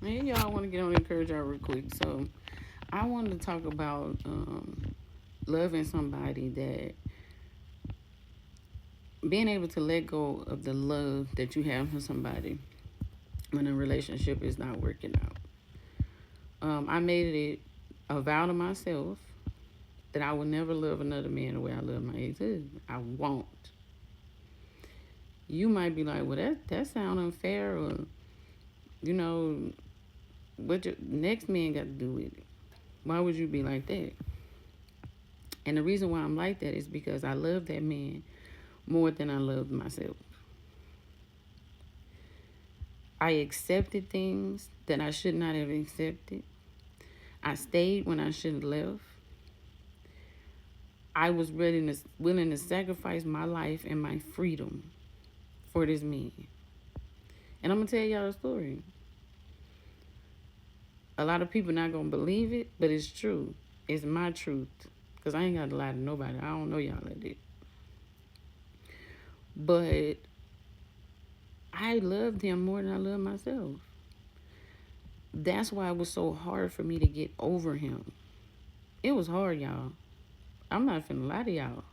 Hey, y'all, I want to get on and encourage y'all real quick. So, I wanted to talk about loving somebody that being able to let go of the love that you have for somebody when a relationship is not working out. I made it a vow to myself that I will never love another man the way I love my ex-husband. I won't. You might be like, well, that sounds unfair, or you know, what your next man got to do with it? Why would you be like that? And the reason why I'm like that is because I love that man more than I loved myself. I accepted things that I should not have accepted. I stayed when I should have left. I was willing to sacrifice my life and my freedom for this man. And I'm gonna tell y'all a story. A lot of people not gonna believe it, but it's true. It's my truth. Cause I ain't gotta lie to nobody. I don't know y'all like that. But I loved him more than I loved myself. That's why it was so hard for me to get over him. It was hard, y'all. I'm not finna lie to y'all.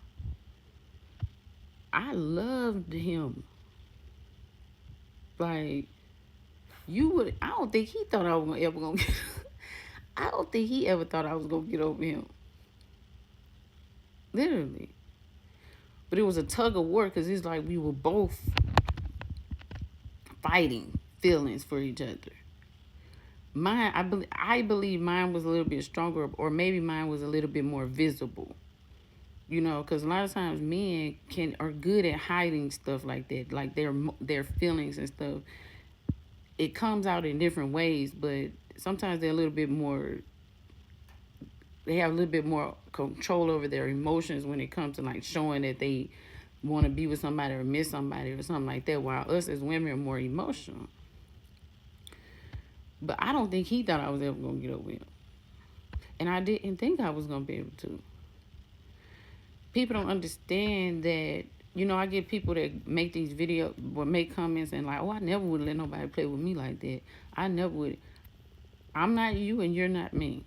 I loved him. Like, you would, I don't think he thought I was ever gonna get, I don't think he ever thought I was gonna get over him. Literally. But it was a tug of war because it's like we were both fighting feelings for each other. Mine, I believe mine was a little bit stronger, or maybe mine was a little bit more visible. You know, because a lot of times men are good at hiding stuff like that, like their feelings and stuff. It comes out in different ways, but sometimes they're a little bit more. They have a little bit more control over their emotions when it comes to like showing that they want to be with somebody or miss somebody or something like that. While us as women are more emotional. But I don't think he thought I was ever gonna get over him, and I didn't think I was gonna be able to. People don't understand that. You know, I get people that make these videos or make comments and like, oh, I never would let nobody play with me like that. I never would. I'm not you and you're not me.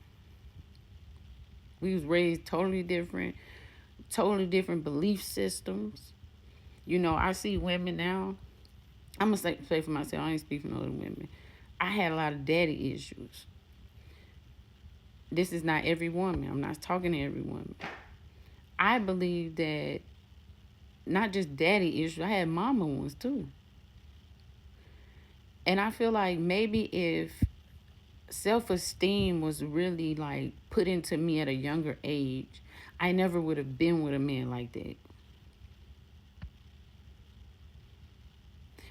We was raised totally different belief systems. You know, I see women now. I'm gonna say for myself. I ain't speaking for other women. I had a lot of daddy issues. This is not every woman. I'm not talking to every woman. I believe that not just daddy issues. I had mama ones too. And I feel like maybe if self esteem was really like put into me at a younger age, I never would have been with a man like that.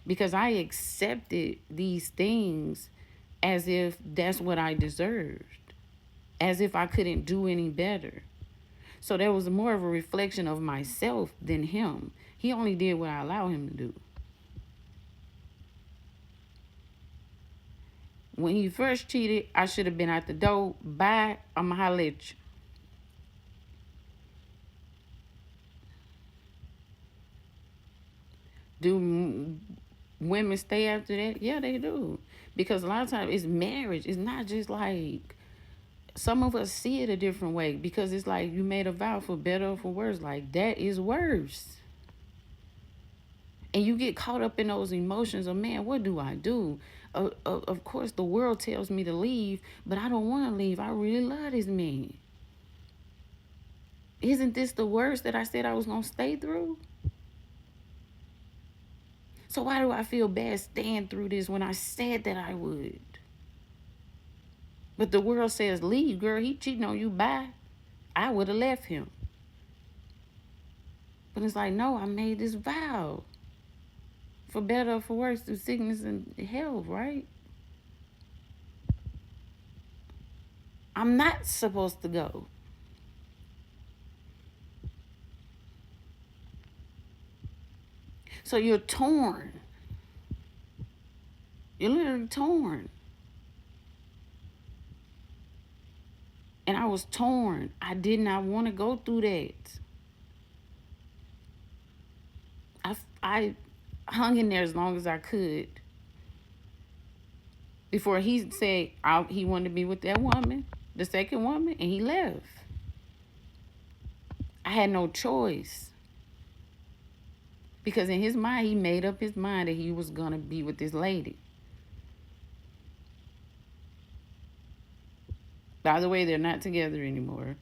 Because I accepted these things as if that's what I deserved, as if I couldn't do any better. So there was more of a reflection of myself than him. He only did what I allowed him to do. When he first cheated, I should have been at the door. Bye, I'ma holler at you. Do women stay after that? Yeah, they do. Because a lot of times it's marriage. It's not just like some of us see it a different way because it's like you made a vow for better or for worse. Like that is worse. And you get caught up in those emotions of, man, what do I do? Of course, the world tells me to leave, but I don't want to leave. I really love this man. Isn't this the worst that I said I was going to stay through? So why do I feel bad staying through this when I said that I would? But the world says, leave, girl. He cheating on you. Bye. I would have left him. But it's like, no, I made this vow. For better or for worse, through sickness and health, right? I'm not supposed to go. So you're torn. You're literally torn. And I was torn. I did not want to go through that. I hung in there as long as I could. before he said he wanted to be with that woman, the second woman, and he left. I had no choice. Because in his mind, he made up his mind that he was going to be with this lady. By the way, they're not together anymore.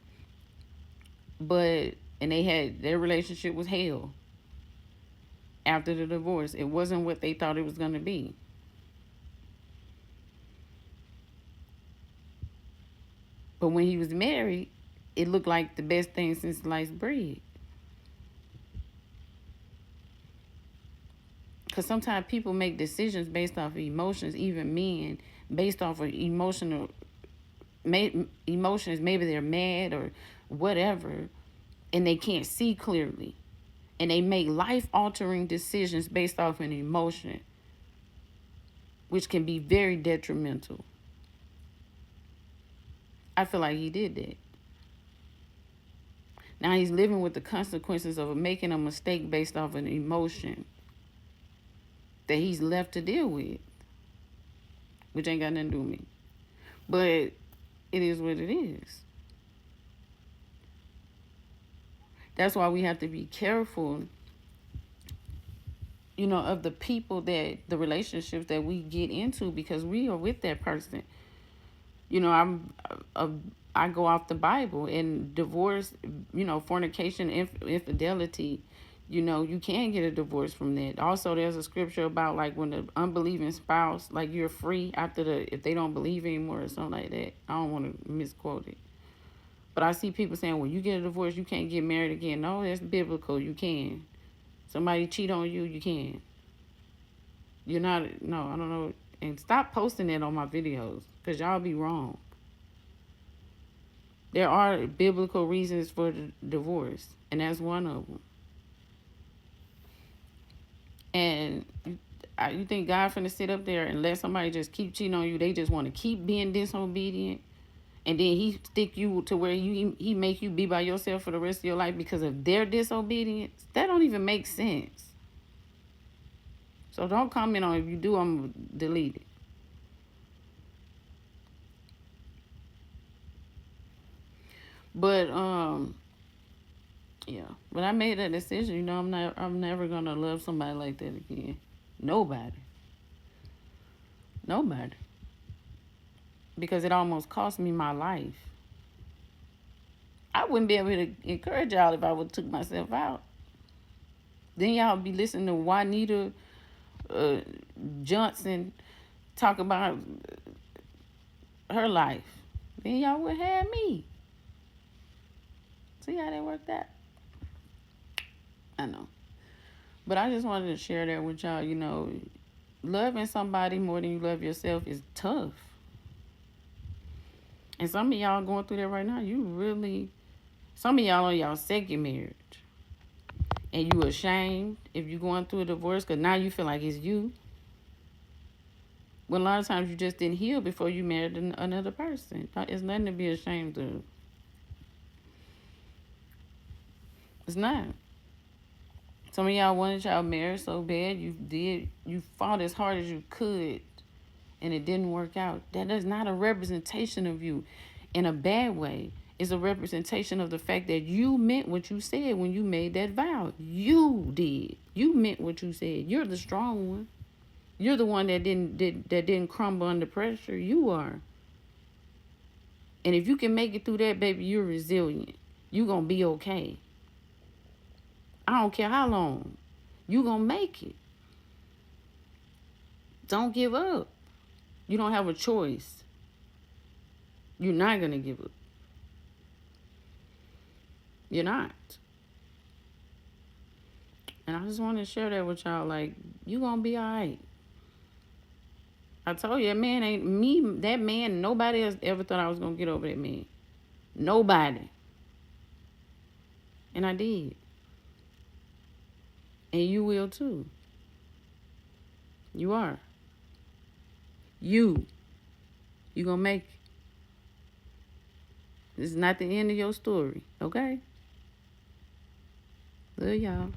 And their relationship was hell after the divorce. It wasn't what they thought it was going to be. But when he was married, it looked like the best thing since sliced bread. Because sometimes people make decisions based off of emotions, even men, based off of emotions. Maybe they're mad or whatever, and they can't see clearly. And they make life-altering decisions based off an emotion, which can be very detrimental. I feel like he did that. Now he's living with the consequences of making a mistake based off an emotion that he's left to deal with, which ain't got nothing to do with me. But it is what it is. That's why we have to be careful, of the people the relationships that we get into, because we are with that person. I go off the Bible, and divorce, fornication, infidelity, you can get a divorce from that. Also, there's a scripture about like when the unbelieving spouse, like you're free if they don't believe anymore or something like that. I don't want to misquote it. But I see people saying, well, you get a divorce, you can't get married again. No, that's biblical. You can. Somebody cheat on you, you can. You're not, no, I don't know. And stop posting that on my videos, because y'all be wrong. There are biblical reasons for the divorce, and that's one of them. And you think God finna sit up there and let somebody just keep cheating on you? They just want to keep being disobedient, and then he stick you to where he make you be by yourself for the rest of your life because of their disobedience? That don't even make sense. So don't comment on it. If you do, I'm gonna delete it. But yeah. But I made that decision. I'm never gonna love somebody like that again. Nobody. Because it almost cost me my life. I wouldn't be able to encourage y'all if I would have took myself out. Then y'all be listening to Juanita Johnson talk about her life. Then y'all would have me. See how that worked out? I know. But I just wanted to share that with y'all. Loving somebody more than you love yourself is tough. And some of y'all going through that right now. Some of y'all on y'all second marriage. And you ashamed if you're going through a divorce because now you feel like it's you. When a lot of times you just didn't heal before you married another person. It's nothing to be ashamed of. It's not. Some of y'all wanted y'all married so bad, you fought as hard as you could, and it didn't work out. That is not a representation of you in a bad way. It's a representation of the fact that you meant what you said when you made that vow. You did. You meant what you said. You're the strong one. You're the one that didn't crumble under pressure. You are. And if you can make it through that, baby, you're resilient. You're going to be okay. I don't care how long. You're going to make it. Don't give up. You don't have a choice. You're not going to give up. You're not. And I just want to share that with y'all. Like, you going to be all right. I told you, that man ain't me. That man, nobody else ever thought I was going to get over that man. Nobody. And I did. And you will too. You are. You're going to make it. This is not the end of your story, okay? Love y'all.